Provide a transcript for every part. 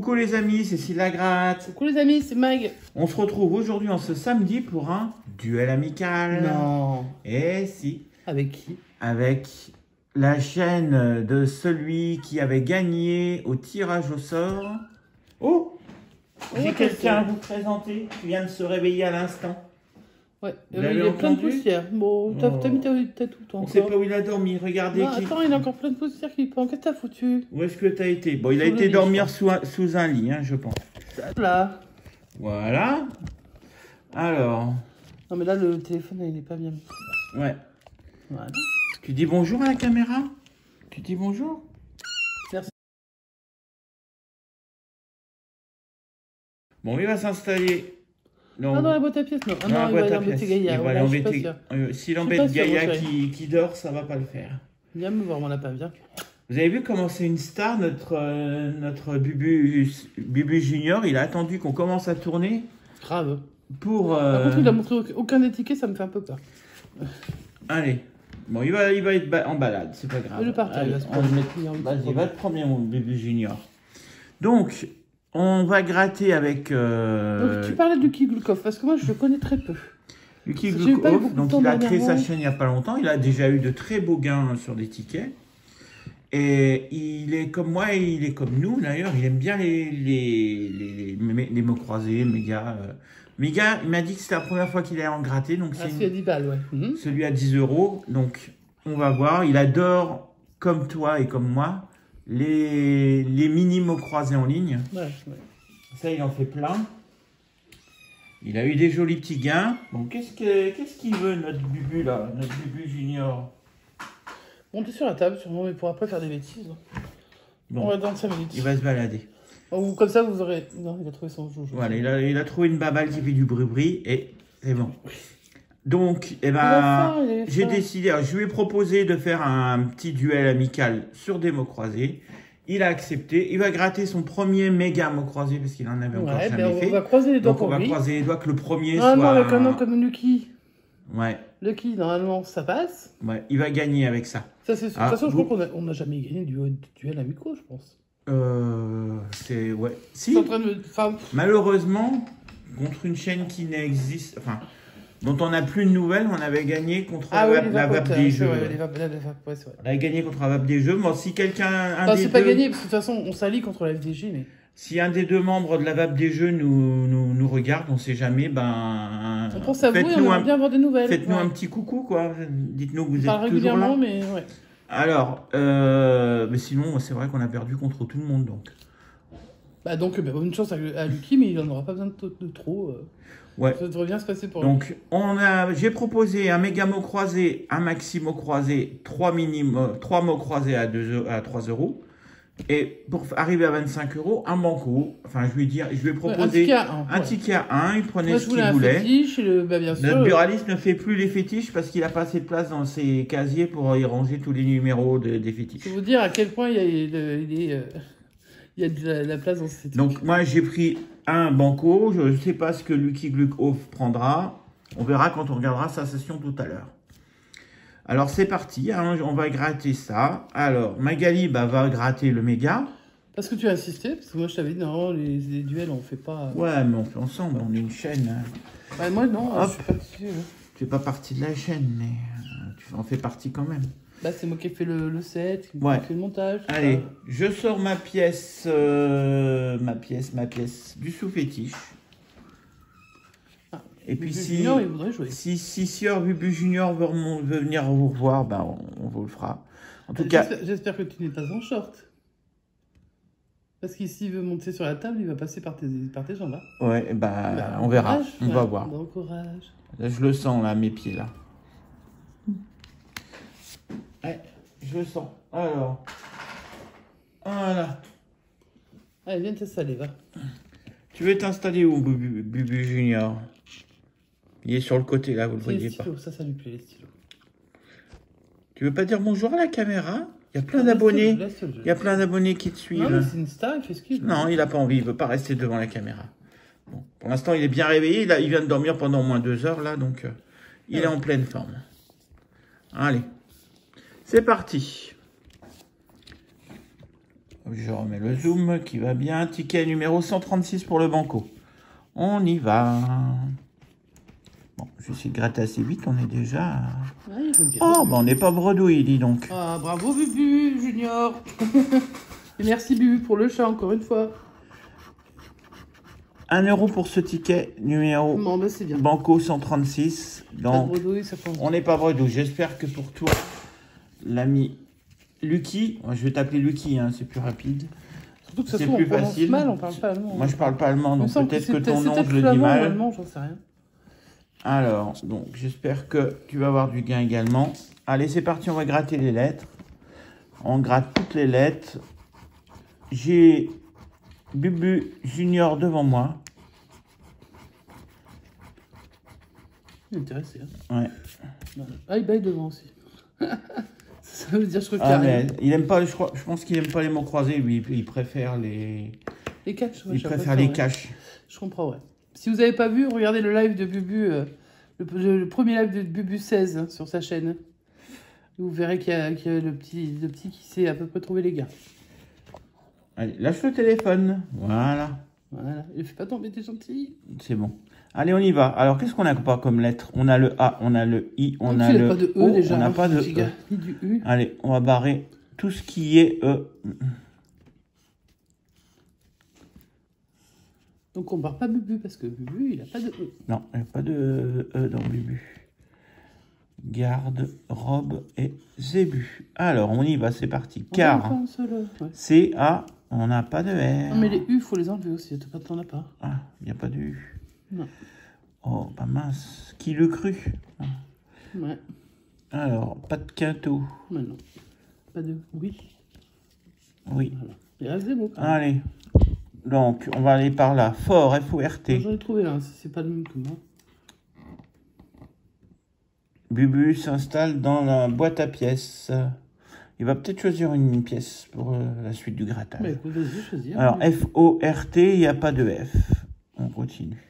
Coucou les amis, c'est Cécile Lagratte. Coucou les amis, c'est Mag. On se retrouve aujourd'hui en ce samedi pour un duel amical. Non. Et si. Avec qui? Avec la chaîne de celui qui avait gagné au tirage au sort. Oh, j'ai quelqu'un à vous présenter qui vient de se réveiller à l'instant. Ouais, il y a plein de poussière. Bon, t'as mis ta tout On encore. sait pas où il a dormi, regardez. Non, attends, il y a encore plein de poussière qui prend. Qu'est-ce que t'as foutu? Où est-ce que t'as été? Bon, il a Sous été le lit, dormir sous un lit, hein, je pense. Là. Voilà. Alors. Non, mais là, le téléphone, il est pas bien. Ouais. Voilà. Tu dis bonjour à la caméra? Tu dis bonjour? Merci. Bon, il va s'installer. Ah, dans la boîte à pièces, non. Ah non, il va aller embêter Gaïa. Il va aller embêter. S'il embête Gaïa qui dort, ça va pas le faire. Viens me voir mon lapin, viens. Vous avez vu comment c'est une star, notre Bubu Junior. Il a attendu qu'on commence à tourner. Grave. Pour. Par contre, il a montré aucun des tickets, ça me fait un peu peur. Allez. Bon, il va être en balade, c'est pas grave. Je partage. Vas-y, va te prendre mon Bubu Junior. Donc, on va gratter avec... Donc, tu parlais de Lucky Glukov, parce que moi, je le connais très peu. Lucky Glukov, donc il a créé sa chaîne il n'y a pas longtemps. Il a déjà eu de très beaux gains sur des tickets. Et il est comme moi, et il est comme nous d'ailleurs. Il aime bien les mots croisés, méga. Méga, il m'a dit que c'était la première fois qu'il allait en gratter. Donc celui à 10 balles, ouais. Celui à 10 €. Donc, on va voir. Il adore, comme toi et comme moi, les mini-mots croisés en ligne. Ouais. Ça, il en fait plein. Il a eu des jolis petits gains. Bon, qu'est-ce qu'il veut, notre Bubu, là? Notre Bubu Junior? Montez sur la table, sûrement, mais pour après faire des bêtises. Bon, on va dans 5 minutes. Il va se balader. Ou comme ça, vous aurez... Non, il a trouvé son joujou. Voilà, il a trouvé une babale qui fait du bruit et c'est bon. Donc, eh ben, j'ai décidé, alors, je lui ai proposé de faire un petit duel amical sur des mots croisés. Il a accepté. Il va gratter son premier méga mot croisé parce qu'il en avait encore jamais fait. On va croiser les doigts. Donc, on va croiser les doigts que le premier soit... non, avec un nom comme Lucky. Ouais. Lucky, normalement, ça passe. Ouais, il va gagner avec ça. Ça c'est sûr. De toute façon, je crois qu'on n'a jamais gagné du duel amico, je pense. C'est... Ouais. Si. En train de... Malheureusement, contre une chaîne qui n'existe... Enfin... dont on n'a plus de nouvelles, on avait gagné contre la vape des jeux. On avait gagné contre la vape des jeux. Bon, si quelqu'un... Enfin, c'est pas gagné, parce que de toute façon, on s'allie contre la FDJ, mais... Si un des deux membres de la vape des jeux nous regarde, on sait jamais, ben... On pense à vous et on aimerait bien avoir des nouvelles. Faites-nous un petit coucou, quoi. Dites-nous que vous êtes toujours là. Régulièrement, mais ouais. Alors, mais sinon, c'est vrai qu'on a perdu contre tout le monde, donc. Bah donc, bonne chance à Lucky, mais il n'en aura pas besoin de trop. Ouais. Ça devrait bien se passer pour lui. Donc, j'ai proposé un méga mot croisé, un maxi mot croisé, 3 mots croisés à 3 €. Et pour arriver à 25 €, un banco. Enfin, je lui ai proposé un ticket à 1. Il prenait ce qu'il voulait. Fétiche, bien sûr, notre buraliste ne fait plus les fétiches parce qu'il a pas assez de place dans ses casiers pour y ranger tous les numéros des fétiches. Je vais vous dire à quel point il y a de la place dans ces fétiches. Donc, moi, j'ai pris un banco. Je ne sais pas ce que Lucky Glukov prendra. On verra quand on regardera sa session tout à l'heure. Alors, c'est parti. Hein, on va gratter ça. Alors, Magali va gratter le méga. Parce que tu as insisté. Parce que moi, je t'avais dit, non, les duels, on fait pas... Ouais, mais on fait ensemble. On est une chaîne. Ouais, moi, non. Hop. Je suis pas dessus. Tu fais pas partie de la chaîne, mais tu en fais partie quand même. Bah, c'est moi qui ai fait le set, qui ai fait le montage. Allez, je sors ma pièce du sous-fétiche. Et puis Junior, il voudrait jouer. Si Sieur Bubu Junior veut venir vous revoir, bah on vous le fera. En tout cas, j'espère que tu n'es pas en short. Parce qu'ici, il veut monter sur la table, il va passer par tes jambes. Hein. Ouais, bah on verra, on va voir. Bon courage. Là, je le sens là, mes pieds là. Ouais, je le sens. Alors, voilà. Allez, viens t'installer, va. Tu veux t'installer où, Bubu Junior? Il est sur le côté, là, vous le voyez pas. Ça lui plaît, les stylos. Tu veux pas dire bonjour à la caméra? Il y a plein d'abonnés. Il y a plein d'abonnés qui te suivent. Non, mais c'est une star, il fait ce qu'il veut. Non, il n'a pas envie, il veut pas rester devant la caméra. Bon, pour l'instant, il est bien réveillé. Il vient de dormir pendant au moins 2 heures, là, donc il est en pleine forme. Allez, c'est parti. Je remets le zoom qui va bien. Ticket numéro 136 pour le banco. On y va. Bon, je vais essayer de gratter assez vite. On est déjà... Ouais, oh, bah on n'est pas bredouille, dis donc. Ah, bravo Bubu, Junior. Et merci Bubu pour le chat, encore une fois. 1 euro pour ce ticket numéro Bon, bah, c'est bien. banco 136. Donc, Bredouille, ça prend... on n'est pas bredouille. J'espère que pour toi, l'ami Lucky, je vais t'appeler Lucky, hein, c'est plus rapide. Surtout que ça se trouve, on prononce mal, on parle pas allemand. Moi, je parle pas allemand, donc peut-être que ton nom, je le dis mal. mal. Allemand, j'en sais rien. Alors, donc, j'espère que tu vas avoir du gain également. Allez, c'est parti, on va gratter les lettres. On gratte toutes les lettres. J'ai Bubu Junior devant moi. Intéressé. Hein. Ouais. Ah, il baille devant aussi. Ça veut dire je crois Ah, mais il aime pas, je pense qu'il aime pas les mots croisés, lui. Il préfère les caches. Ouais, il préfère les caches. Je comprends, ouais. Si vous n'avez pas vu, regardez le live de Bubu, le premier live de Bubu 16 hein, sur sa chaîne. Vous verrez qu'il y a le petit qui sait à peu près trouver les gars. Allez, lâche le téléphone. Voilà. Voilà. Il fait pas tomber, t'es gentil. C'est bon. Allez, on y va. Alors, qu'est-ce qu'on a pas comme lettre? On a le A, on a le I, on a le pas de E, O, déjà, on n'a hein, pas de petit E. gars, ni du U. Allez, on va barrer tout ce qui est E. Donc, on barre pas Bubu parce que Bubu, il a pas de E. Non, il n'y a pas de E dans Bubu. Garde, robe et zébu. Alors, on y va, c'est parti. Car, C, A, on n'a pas de R. Non, mais les U, il faut les enlever aussi. T'en as pas. Ah, il n'y a pas de U. Non. Oh, pas mince. Qui le cru? Ouais. Alors, pas de quinto. Mais non. Pas de oui. Oui. Voilà. Il reste des mots. Allez. Donc, on va aller par là. Fort, F-O-R-T. J'en ai trouvé un, c'est pas le même que moi. Bubu s'installe dans la boîte à pièces. Il va peut-être choisir une pièce pour la suite du grattage. Bah, écoute, vas-y, choisir. Alors, F-O-R-T, il n'y a pas de F. On continue.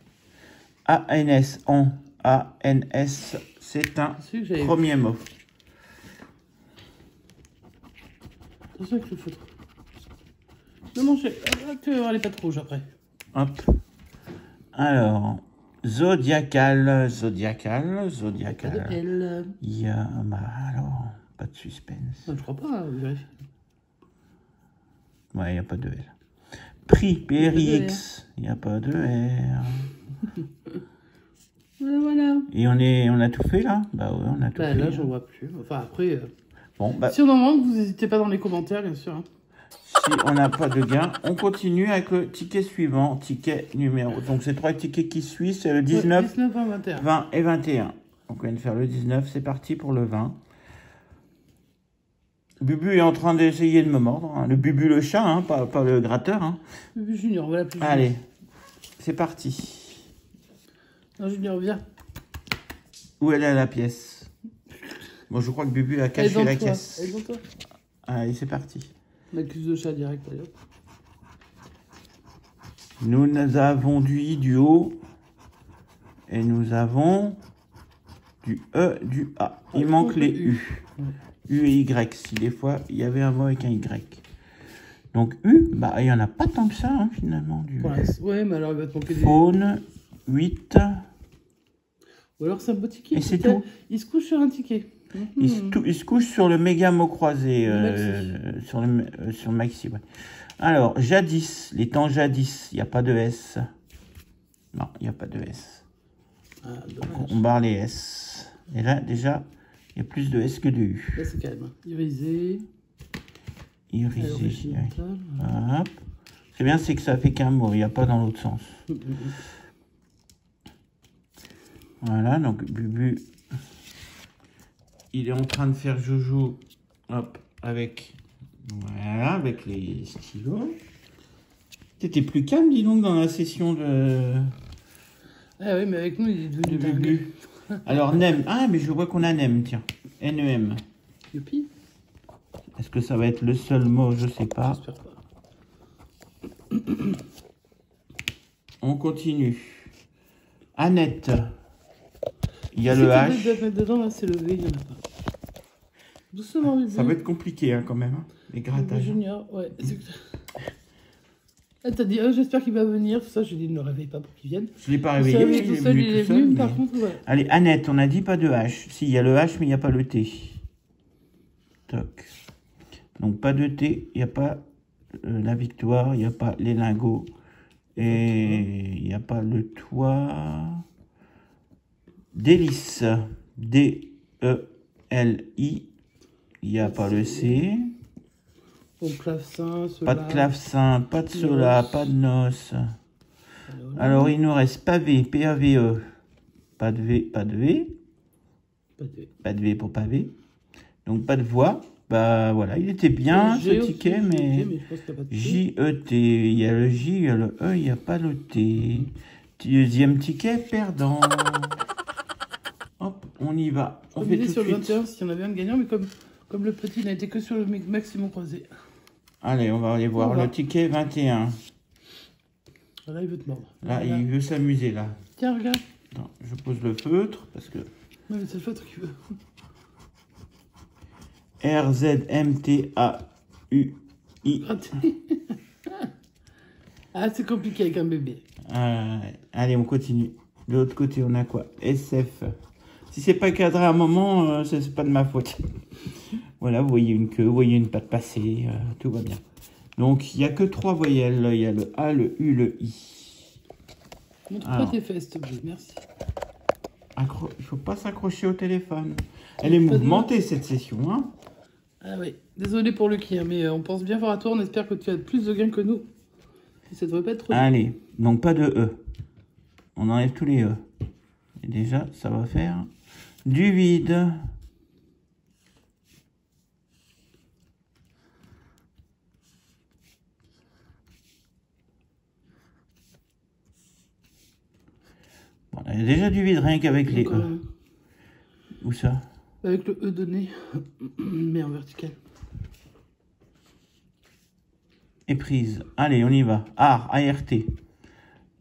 A-N-S, on. A-N-S, c'est un premier mot. Attention avec le feutre. Non, non, tu vas voir les pattes rouges après. Hop. Alors, zodiacal. Pas de L. Il y a, bah alors, pas de suspense. Non, je crois pas, vérifie. Ouais, il n'y a pas de L. Prix, PRIX, il n'y a pas de R. Voilà. Et on a tout fait là? Bah ouais, on a tout fait. Là, j'en vois plus. Enfin, après, bon, bah, si on en manque, vous n'hésitez pas dans les commentaires, bien sûr. Hein. Si on n'a pas de gain, on continue avec le ticket suivant, ticket numéro. Donc, ces 3 tickets qui suivent, c'est le 19, 19, 20, 21. 20 et 21. Donc, on vient de faire le 19, c'est parti pour le 20. Bubu est en train d'essayer de me mordre. Hein. Le Bubu, le chat, hein, pas le gratteur. Hein. Bubu Junior, voilà plus. Allez, c'est parti. Non, Junior, viens. Où elle est la pièce? Bon, je crois que Bubu a caché la caisse. Elle est dans toi. Allez, c'est parti. L'accuse de chat direct, d'ailleurs. Nous avons du I, du O. Et nous avons du E, du A. Il manque les U. U et Y. Si des fois, il y avait un mot avec un Y. Donc, U, bah, il n'y en a pas tant que ça, hein, finalement. Du ouais, mais alors il va te manquer des... Faune, 8. Ou alors c'est un beau ticket. Et c'est tout. Il se couche sur un ticket. Il se couche sur le méga mot croisé. Sur Maxi, ouais. Alors, jadis, les temps jadis, il n'y a pas de S. Non, il n'y a pas de S. Ah, on barre les S. Et là, déjà, il y a plus de S que de U. Là, c'est calme. Irisé. Irisé. Hop. C'est bien, c'est que ça fait qu'un mot, il n'y a pas dans l'autre sens. Voilà, donc Bubu, il est en train de faire joujou, hop, avec les stylos. T'étais plus calme, dis donc, dans la session de... Ah oui, mais avec nous, il est devenu de Bubu. Alors, Nem. Ah, mais je vois qu'on a Nem, tiens. N-E-M. Youpi. Est-ce que ça va être le seul mot? Je sais pas. J'espère pas. On continue. Annette. Il y a le H. Dedans, là, c'est le V, il n'y en a pas. Doucement, Bubu. Ça va être compliqué, hein, quand même, hein, les grattages. Junior, ouais. Elle t'a dit, oh, j'espère qu'il va venir. Tout ça, je lui ai dit, ne le réveille pas pour qu'il vienne. Je ne l'ai pas réveillé. Tout seul, il est venu, mais... par contre, ouais. Allez, Annette, on a dit pas de H. Si, il y a le H, mais il n'y a pas le T. Toc. Donc, pas de T, il n'y a pas la victoire, il n'y a pas les lingots. Et il n'y a pas le toit. Délice. D-E-L-I. Il n'y a pas le C. Bon, clavecin, pas de clavecin, pas de sola, pas de noces. Alors, il nous reste pavé, P-A-V-E. Pas de V, pas de V. Pas de V pour pavé. Donc, pas de voix. Bah voilà, il était bien ce ticket, mais J-E-T. Il y a le J, il y a le E, il n'y a pas le T. Deuxième ticket, perdant. Hop, on y va. On fait tout sur le 21 s'il y en avait un gagnant, mais comme le petit n'a été que sur le maximum croisé. Allez, on va aller voir le ticket 21. Là, il veut te mordre. Là, il veut s'amuser, là. Tiens, regarde. Attends, je pose le feutre, parce que... Non, mais c'est le feutre qu'il veut. R-Z-M-T-A-U-I. Ah, c'est compliqué avec un bébé. Allez, on continue. De l'autre côté, on a quoi? SF. Si c'est pas cadré à un moment, c'est pas de ma faute. Voilà, vous voyez une queue, vous voyez une patte passée, tout va bien. Donc, il n'y a que 3 voyelles. Il y a le A, le U, le I. Montre-moi tes fesses, s'il te plaît, merci. Il ne faut pas s'accrocher au téléphone. Elle est mouvementée, cette session, hein. Ah oui, désolé pour le qui, hein, mais on pense bien fort à toi. On espère que tu as plus de gains que nous. Ça devrait pas être trop... Allez, donc pas de E. On enlève tous les E. Et déjà, ça va faire du vide. Bon, il y a déjà du vide rien qu'avec les E. Où ça? Avec le E donné, mais en vertical. Et prise. Allez, on y va. ART. A-R-T.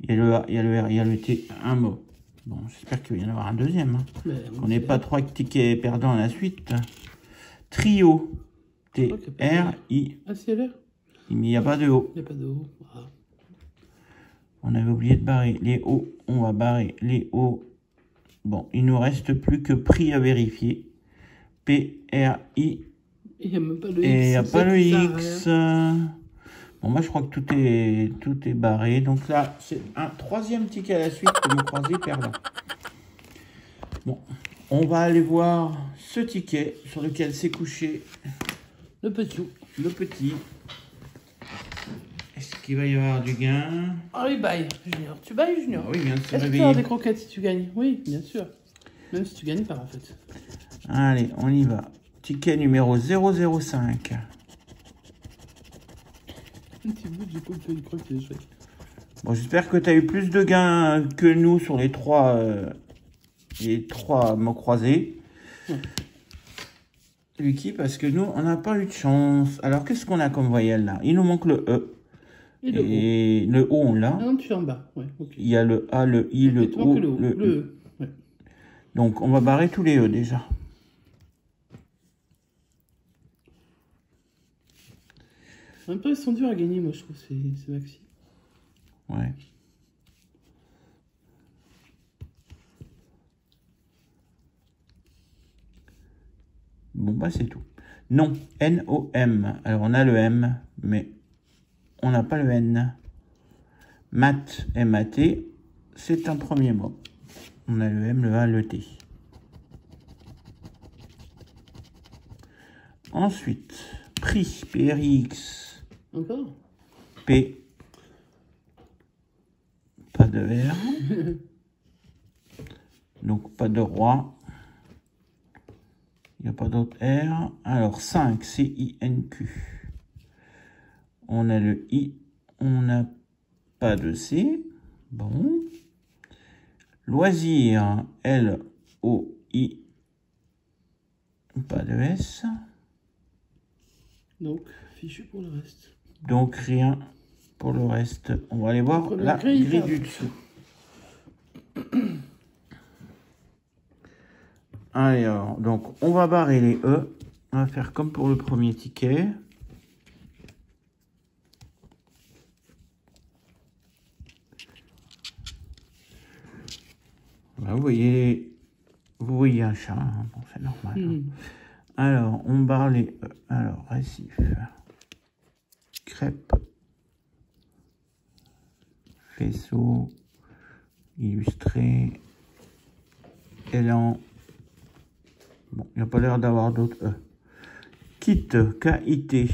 Il y a le A, il y a le R, il y a le T. Un mot. Bon, j'espère qu'il va y en avoir un deuxième. Hein. On n'est pas 3 tickets perdants à la suite. Trio. T-R-I. Ah, c'est l'air. Mais il n'y a pas de O. Il n'y a pas de O. Ah. On avait oublié de barrer les O. On va barrer les O. Bon, il nous reste plus que prix à vérifier. P-R-I. Il n'y a même pas le X. Et il n'y a pas le X. Bon, moi, je crois que tout est barré. Donc là, c'est un 3e ticket à la suite que vous croisez perdant. Bon, on va aller voir ce ticket sur lequel s'est couché le petit. Le petit. Est-ce qu'il va y avoir du gain? Oh, il baille, Junior. Tu bailles, Junior? Ah oui, bien sûr. Est-ce que tu as des croquettes si tu gagnes? Oui, bien sûr. Même si tu gagnes pas, en fait. Allez, on y va. Ticket numéro 005. Bon, j'espère que tu as eu plus de gains que nous sur les 3 mots croisés. Lucky, parce que nous, on n'a pas eu de chance. Alors, qu'est-ce qu'on a comme voyelle là? Il nous manque le E. Et le O, on l'a. Non, tu es en bas. Ouais, okay. Il y a le A, le I, le O, le E. Ouais. Donc, on va barrer tous les E déjà. En même temps, ils sont durs à gagner, moi, je trouve, c'est maxi. Ouais. Bon, bah, c'est tout. Non, N-O-M. Alors, on a le M, mais on n'a pas le N. Mat, M-A-T, c'est un premier mot. On a le M, le A, le T. Ensuite, prix, P-R-I-X. Encore? P. Pas de R. Donc, pas de roi. Il n'y a pas d'autre R. Alors, 5, C-I-N-Q. On a le I. On n'a pas de C. Bon. Loisir, L-O-I. Pas de S. Donc, fichu pour le reste. Donc, rien pour le reste. On va aller voir la grille du dessous. Alors, donc, on va barrer les E. On va faire comme pour le premier ticket. vous voyez un chat, hein. Bon, c'est normal. Hein. Alors, on barre les E. Alors, récif. Crêpe. Faisceau. Illustré. Élan. Bon, il n'y a pas l'air d'avoir d'autres E. Kit. K-I-T.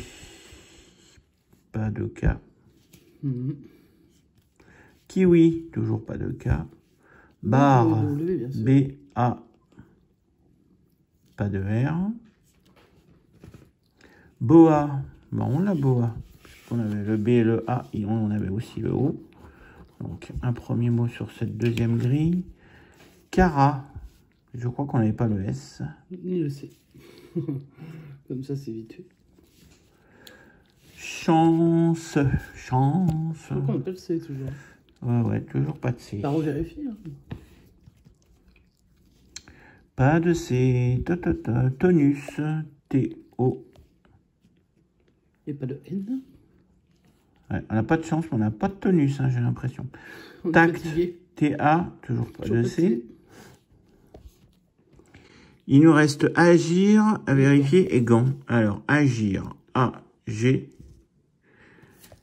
Pas de K. Kiwi. Toujours pas de K. Bar. B-A. Pas de R. Boa. Bon, on a Boa. On avait le B et le A, et on avait aussi le O. Donc, un premier mot sur cette deuxième grille. Cara. Je crois qu'on n'avait pas le S. Ni le C. Comme ça, c'est vite fait. Chance. Chance. Je crois qu'on n'a pas le C, toujours. Ouais, toujours pas de C. Ça revérifie. Hein. Pas de C. Tonus. T-O. Il n'y a pas de N. Ouais, on n'a pas de chance, mais on n'a pas de tonus, hein, j'ai l'impression. On Tact. T-A. Toujours pas de C. Il nous reste agir, à vérifier, et gant. Alors, agir. A-G.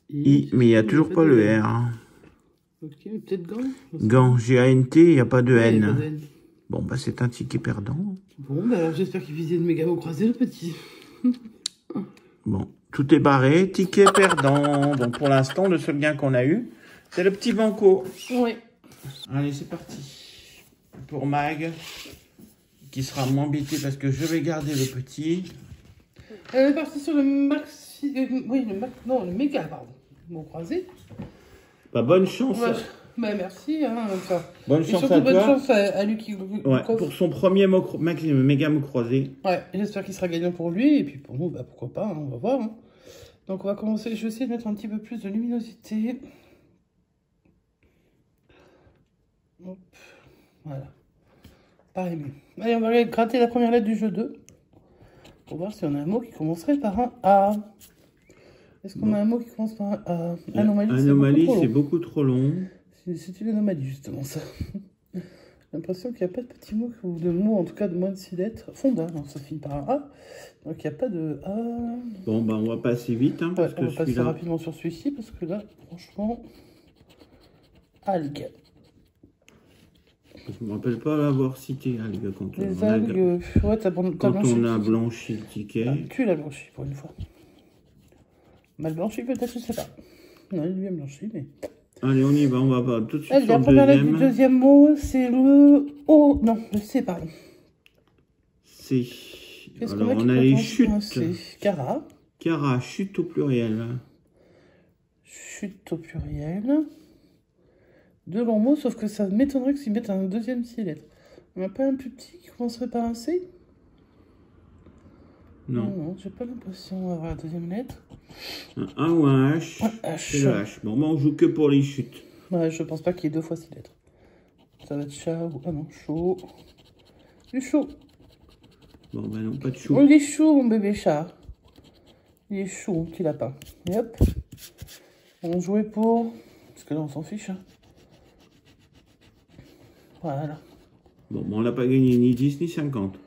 I, mais il n'y a toujours pas le R. Hein. Ok, peut-être gant. Gant, G-A-N-T, il n'y a pas de Ouais, N. pas de N. Bon, bah c'est un ticket perdant. Bon, bah alors j'espère qu'il visait le méga mot croisé, le petit. Bon, tout est barré, ticket perdant. Donc pour l'instant, le seul gain qu'on a eu, c'est le petit banco. Oui. Allez, c'est parti. Pour Mag, qui sera moins embêté parce que je vais garder le petit. Elle est partie sur le maxi... oui, le méga, pardon. Mot croisé. Bah, bonne chance. Ouais. Bah, merci. Hein, enfin. Bonne Et chance surtout, à toi. bonne chance à lui qui... Ouais, pour son premier méga mot croisé. Ouais, j'espère qu'il sera gagnant pour lui. Et puis pour nous, bah, pourquoi pas, hein, on va voir. Hein. Donc on va commencer. Je vais essayer de mettre un petit peu plus de luminosité. Hop. Voilà. Pareil mieux. Allez, on va aller gratter la première lettre du jeu 2. Pour voir si on a un mot qui commencerait par un A. Est-ce qu'on a un mot qui commence par un A? Anomalie, c'est beaucoup trop long. C'est une anomalie, justement, ça. J'ai l'impression qu'il n'y a pas de petits mots, ou de mots, en tout cas de moins de 6 lettres. Fonda, non, ça finit par un A. Donc il n'y a pas de A. Bon, bah on va passer vite, hein, parce ouais, on va passer celui-là... rapidement sur celui-ci, parce que là, franchement... Algues. Je ne me rappelle pas l'avoir cité, algues, quand Les algues... Ouais, t'as blanchi. Quand on a blanchi le ticket. Ah, tu l'as blanchi, pour une fois. Mal blanchi, peut-être, je sais pas. Non, il est bien blanchi, mais... Allez, on y va, on va pas tout de suite allez, sur la le première lettre deuxième. du deuxième mot, c'est le O. Non, le C, pardon. C. Qu'est-ce Alors, qu'on on a les chutes. Cara. Cara, chute au pluriel. Chute au pluriel. Deux longs mots, sauf que ça m'étonnerait qu'ils mettent un deuxième 6 lettres. On n'a pas un plus petit qui commencerait par un C? Non. Non, j'ai pas l'impression d'avoir la deuxième lettre. Un A ou un H. Un H. C'est le H. Bon, moi, on joue que pour les chutes. Ouais, je pense pas qu'il y ait 2 fois 6 lettres. Ça va être chat ou... ah non, chaud. Du chaud. Bon, ben non, pas de chou. Oh, il est chaud, mon bébé chat. Il est chaud, mon petit lapin. Et hop. On jouait pour... parce que là, on s'en fiche. Hein. Voilà. Bon, on l'a pas gagné ni 10 ni 50.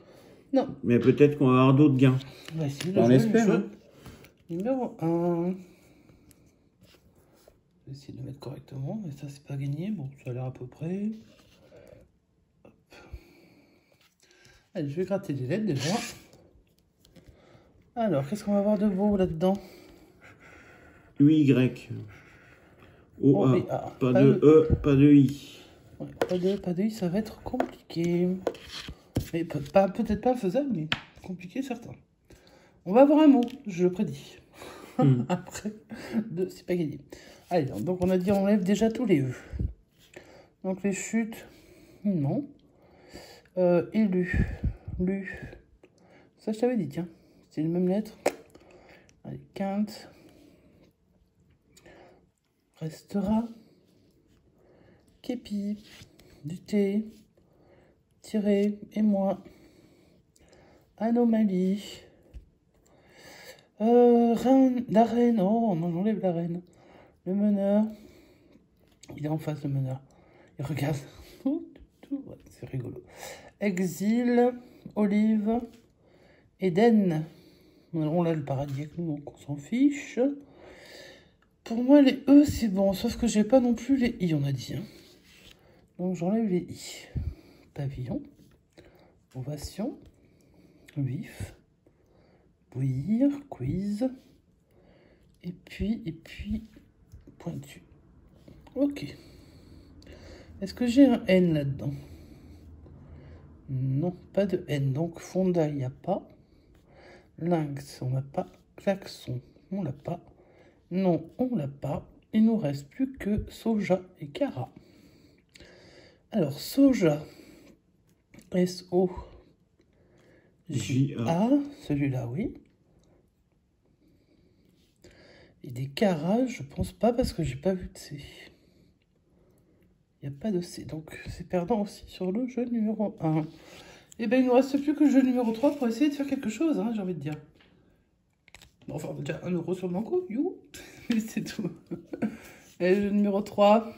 Non. Mais peut-être qu'on va avoir d'autres gains. On va essayer de on jouer espère. Hein. Numéro 1. Je vais essayer de le mettre correctement, mais ça, c'est pas gagné. Bon, ça a l'air à peu près. Hop. Allez, je vais gratter les lettres déjà. Alors, qu'est-ce qu'on va avoir de beau là-dedans? UY. O-A. Pas de E, pas de I. Ouais, pas de I, ça va être compliqué. Mais peut-être pas faisable, mais compliqué certain. On va avoir un mot, je le prédis. Après, c'est pas gagné. Allez, donc on a dit on enlève déjà tous les E. Donc les chutes, non. Élu, lu. Ça je t'avais dit, tiens. C'est les mêmes lettres. Allez, quinte. Restera. Képi. Du thé. Tiré. Et moi. Anomalie. Reine, la reine. Oh, on enlève la reine. Le meneur. Il est en face, le meneur. Il regarde. Ouais, c'est rigolo. Exil, Olive, Eden. On a le paradis avec nous, donc on s'en fiche. Pour moi, les E, c'est bon, sauf que j'ai pas non plus les I, on a dit. Hein. Donc j'enlève les I. Pavillon, ovation, vif, bouillir, quiz, et puis, pointu. Ok. Est-ce que j'ai un N là-dedans? Non, pas de N. Donc Fonda, il n'y a pas. Lynx, on n'a pas. Klaxon, on l'a pas. Non, on l'a pas. Il nous reste plus que Soja et Cara. Alors, Soja, S-O-J-A, celui-là, oui. Et des Cara, je pense pas parce que j'ai pas vu de C. Il n'y a pas de C, donc c'est perdant aussi sur le jeu numéro 1. Et bien, il ne nous reste plus que le jeu numéro 3 pour essayer de faire quelque chose, hein, j'ai envie de dire. Bon, enfin, déjà 1 euro sur le banco, you. Mais c'est tout. Et le jeu numéro 3.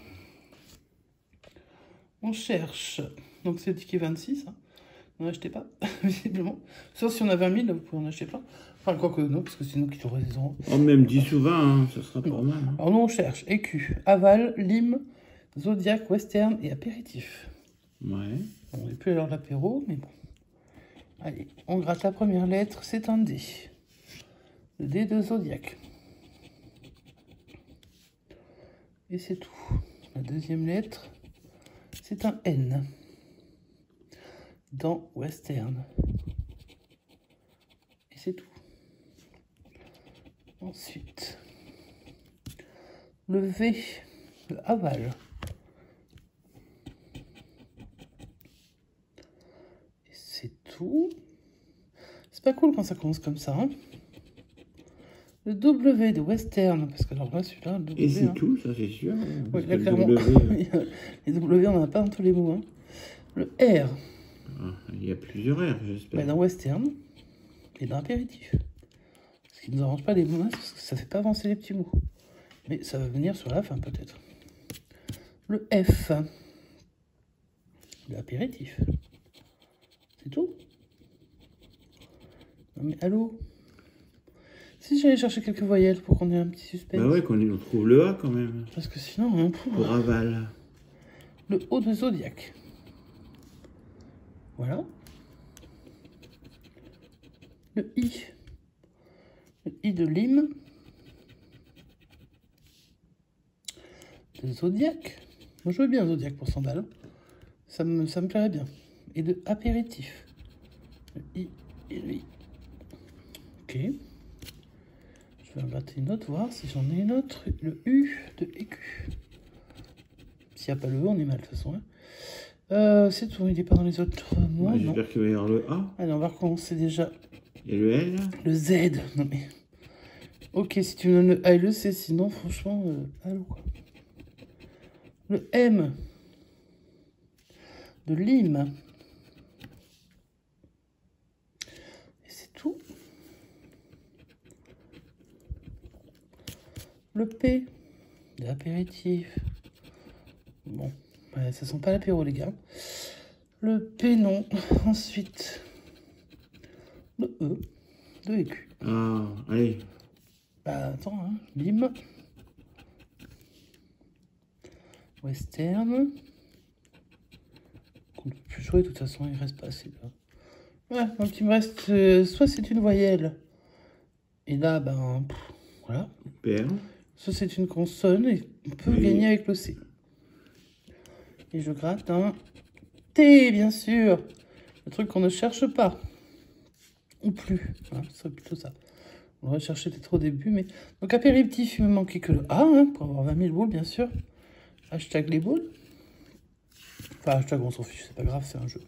On cherche. Donc c'est le ticket 26. Hein. N'en achetez pas, visiblement. Sauf si on a 20 000, vous pouvez en acheter plein. Enfin, quoi que non, parce que c'est nous qui t'aurons des euros. Oh, même 10 ou 20, hein, ça sera pas mal. Hein. Alors nous, on cherche écu, aval, lime, Zodiac, western et apéritif. Ouais. On n'est plus à l'heure de l'apéro, mais bon. Allez, on gratte la première lettre, c'est un D. Le D de Zodiac. Et c'est tout. La deuxième lettre, c'est un N. Dans western. Et c'est tout. Ensuite, le V, le aval. C'est tout. C'est pas cool quand ça commence comme ça. Hein. Le W de western, parce que alors là, celui-là, W. Et c'est tout, ça c'est sûr. Oui, là, clairement, les W, on n'en a pas dans tous les mots. Hein. Le R. Ah, il y a plusieurs R, j'espère. Dans western et dans apéritif. Ce qui ne nous arrange pas les mots, hein, parce que ça ne fait pas avancer les petits mots. Mais ça va venir sur la fin, peut-être. Le F. L'apéritif. C'est tout. Non mais allô? Si j'allais chercher quelques voyelles pour qu'on ait un petit suspense. Bah ouais, qu'on trouve le A quand même. Parce que sinon, hein, pour aval. Le O de Zodiac. Voilà. Le I. Le I de Lime. De Zodiac. Moi, je veux bien Zodiac pour 100 balles. Ça me plairait bien. Et de apéritif. Le I et le I. Ok. Je vais en gratter une autre, voir si j'en ai une autre. Le U de écu. S'il n'y a pas le E, on est mal de toute façon. Hein. C'est tout, il n'est pas dans les autres. Non, ouais, j'espère qu'il va y avoir le A. Allez, on va recommencer déjà. Et le L? Le Z. Non mais. Ok, si tu me donnes le A et le C, sinon, franchement, allô quoi. Le M. De Lime. Et c'est tout. Le P. De l'apéritif. Bon. Ouais, ça sent pas l'apéro, les gars. Le P, non. Ensuite, le E de écu. Ah, allez. Bah, attends, hein. Lime. Western. Qu'on ne peut plus jouer, de toute façon, il reste pas assez là. Ouais, donc il me reste... soit c'est une voyelle. Et là, ben... voilà. PR. Soit c'est une consonne et on peut gagner avec le C. Et je gratte un T, bien sûr. Le truc qu'on ne cherche pas. Ou plus. Voilà, ce serait plutôt ça. On va chercher peut-être au début. Mais... donc, apéritif, il me manquait que le A, hein, pour avoir 20 000 boules, bien sûr. Hashtag les boules. Enfin, hashtag, on s'en fiche, c'est pas grave, c'est un jeu.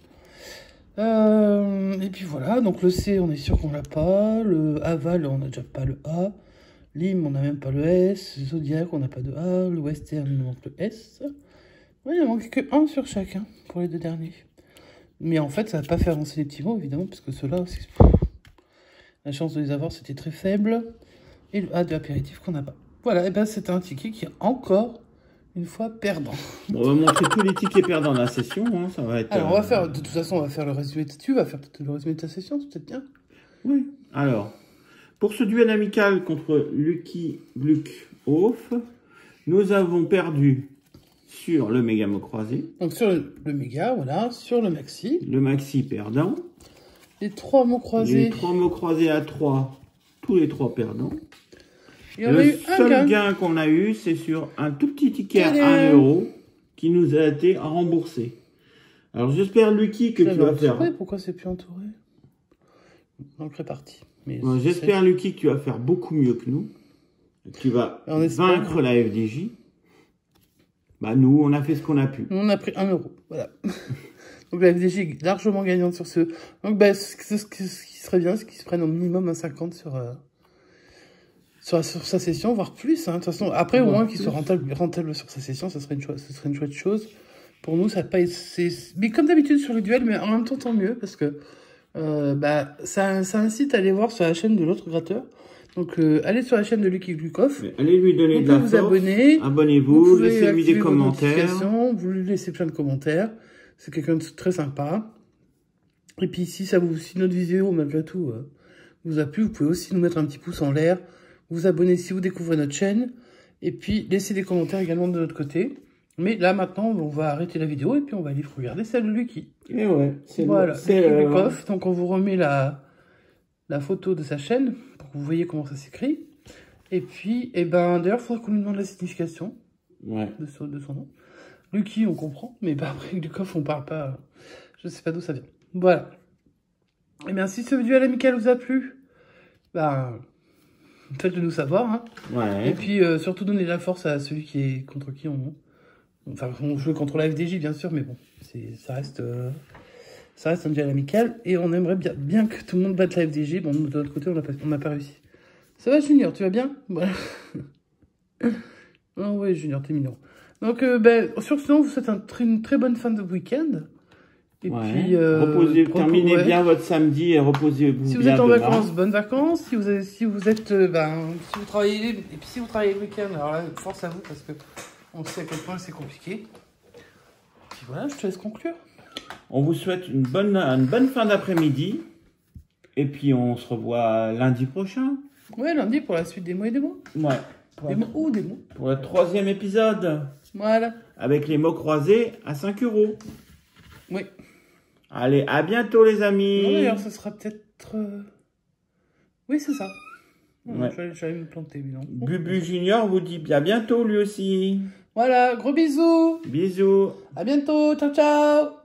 Et puis voilà, donc le C, on est sûr qu'on l'a pas. Le aval, on n'a déjà pas le A. Lime, on n'a même pas le S. Zodiac, on n'a pas de A. Le western, il nous manque le S. Oui, il ne manque que 1 sur chacun pour les deux derniers. Mais en fait, ça ne va pas faire avancer les petits mots, évidemment, parce que ceux-là, la chance de les avoir, c'était très faible. Et le A de l'apéritif qu'on n'a pas. Voilà, et ben c'était un ticket qui a encore une fois perdant. Bon, on va montrer tous les tickets perdants de la session. Hein, ça va être. Alors, on va faire, de toute façon, on va faire le résumé. Tu vas faire le résumé de ta session, c'est peut-être bien. Oui. Alors, pour ce duel amical contre Lucky Luke Off, nous avons perdu sur le méga mot croisé. Donc, sur le méga, voilà, sur le maxi. Le maxi perdant. Les 3 mots croisés. Les 3 mots croisés à 3, tous les 3 perdants. Et on a eu un seul gain qu'on a eu, c'est sur un tout petit ticket à 1 € qui nous a été remboursé. Alors j'espère, Lucky, que tu vas faire... Pourquoi c'est plus entouré? Donc réparti. J'espère, Lucky, que tu vas faire beaucoup mieux que nous. Tu vas vaincre la FDJ. Bah nous, on a fait ce qu'on a pu. Nous, on a pris 1 €. Voilà. Donc la FDJ est largement gagnante sur ce... Donc bah, ce qui serait bien, c'est qu'ils se prennent au minimum un 50 sur sa session, voire plus. Hein. De toute façon, après, au moins qu'il soit rentable sur sa session, ce serait une chouette chose. Pour nous, ça n'a pas été... Mais comme d'habitude sur le duel, mais en même temps, tant mieux, parce que ça incite à aller voir sur la chaîne de l'autre gratteur. Donc, allez sur la chaîne de Lucky Glukov. Allez lui donner de la force. Vous abonner. Abonnez-vous, laissez-lui des commentaires. Vous lui laissez plein de commentaires. C'est quelqu'un de très sympa. Et puis, si notre vidéo, malgré tout, vous a plu, vous pouvez aussi nous mettre un petit pouce en l'air. Vous abonner si vous découvrez notre chaîne. Et puis, laissez des commentaires également de notre côté. Mais là, maintenant, on va arrêter la vidéo et puis on va aller regarder celle de Lucky. Et ouais, voilà, Glukov. Donc, on vous remet la photo de sa chaîne pour que vous voyez comment ça s'écrit. Et puis, d'ailleurs, il faudra qu'on lui demande la signification de son nom. Lucky, on comprend, mais après Glukov, on parle pas. Je sais pas d'où ça vient. Voilà. Et bien, si ce duel amical vous a plu, faites-le nous savoir. Hein. Ouais. Et puis, surtout, donnez la force à celui contre qui on joue contre la FDJ, bien sûr, mais bon, ça reste un duel amical. Et on aimerait bien que tout le monde batte la FDJ. Bon, de notre côté, on n'a pas réussi. Ça va, Junior, tu vas bien? Voilà. Oh, ouais, Junior, t'es mignon. Donc, sur ce, on vous souhaite une très bonne fin de week-end. Et puis, terminez bien votre samedi et reposez-vous bien. Si vous êtes en vacances, bonnes vacances. Si vous travaillez, et puis si vous travaillez le week-end, alors là, force à vous parce que on sait à quel point c'est compliqué. Et puis voilà, je te laisse conclure. On vous souhaite une bonne fin d'après-midi. Et puis on se revoit lundi prochain. Ouais, lundi pour la suite des mots et des mots. Ouais. Des mots ou des mots. Pour le 3e épisode. Voilà. Avec les mots croisés à 5 €. Oui. Allez, à bientôt les amis. Non, d'ailleurs, ce sera peut-être... Oui, c'est ça. Ouais. J'allais me planter, mais non. Bubu Junior vous dit à bientôt lui aussi. Voilà, gros bisous. Bisous. À bientôt, ciao ciao.